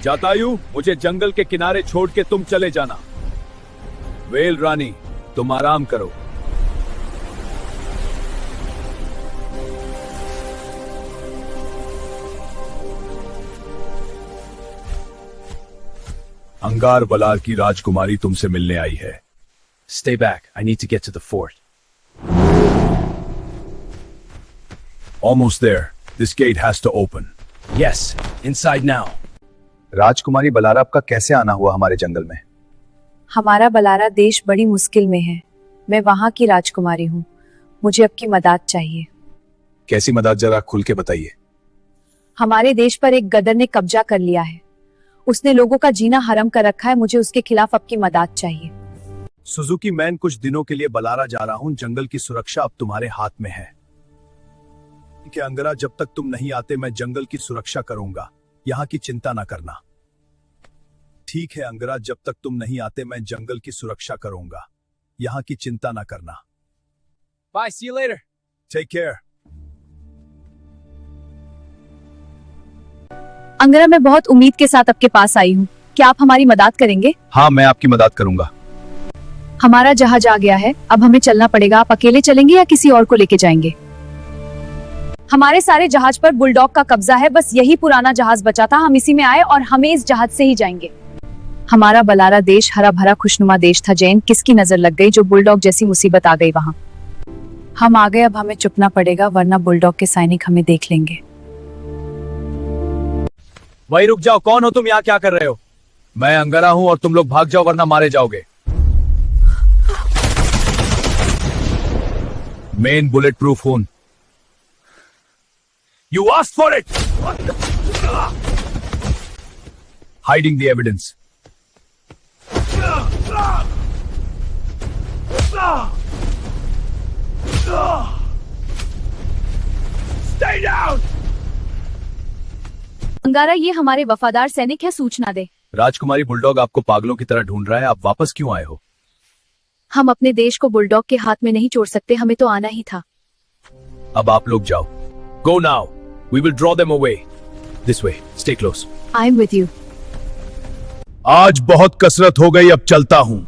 जटायु, मुझे जंगल के किनारे छोड़ के तुम चले जाना। वेल रानी, तुम आराम करो। अंगार बलार की राजकुमारी तुमसे मिलने आई है। Stay back. I need to get to the fort. Almost there. This gate has to open. Yes, inside now. राजकुमारी बलारा, आपका कैसे आना हुआ हमारे जंगल में? हमारा बलारा देश बड़ी मुश्किल में है। मैं वहाँ की राजकुमारी हूँ। मुझे आपकी मदद चाहिए। कैसी मदद, जरा खुल के बताइए। हमारे देश पर एक गदर ने कब्जा कर लिया है। उसने लोगों का जीना हराम कर रखा है। मुझे उसके खिलाफ आपकी मदद चाहिए। सुजुकी, मैं कुछ दिनों के लिए बलारा जा रहा हूँ। जंगल की सुरक्षा अब तुम्हारे हाथ में है। कि अंगरा, जब तक तुम नहीं आते मैं जंगल की सुरक्षा करूंगा। यहाँ की चिंता ना करना। ठीक है अंगरा, जब तक तुम नहीं आते मैं जंगल की सुरक्षा करूंगा। यहाँ की चिंता ना करना। Bye, see you later. Take care. अंगरा, मैं बहुत उम्मीद के साथ आपके पास आई हूँ। क्या आप हमारी मदद करेंगे? हाँ, मैं आपकी मदद करूंगा। हमारा जहाज आ गया है, अब हमें चलना पड़ेगा। आप अकेले चलेंगे या किसी और को लेके जाएंगे? हमारे सारे जहाज पर बुलडॉग का कब्जा है। बस यही पुराना जहाज बचा था। हम इसी में आए और हमें इस जहाज से ही जाएंगे। हमारा बलारा देश हरा भरा खुशनुमा देश था। जैन, किसकी नजर लग गई जो बुलडॉग जैसी मुसीबत आ गई वहाँ? हम आ गए, अब हमें चुपना पड़ेगा वरना बुलडॉग के सैनिक हमें देख लेंगे। वही रुक जाओ। कौन हो तुम? यहाँ क्या कर रहे हो? मैं अंगरा हूँ और तुम लोग भाग जाओ वरना मारे जाओगे। मेन बुलेट प्रूफ हूं। You asked for it. Hiding the evidence. Stay down. अंगारा, ये हमारे वफादार सैनिक है। सूचना दे। राजकुमारी, बुलडॉग आपको पागलों की तरह ढूंढ रहा है। आप वापस क्यों आए हो? हम अपने देश को बुलडॉग के हाथ में नहीं छोड़ सकते। हमें तो आना ही था। अब आप लोग जाओ। Go now. We will draw them away. This way. Stay close. I am with you. आज बहुत कसरत हो गई, अब चलता हूं।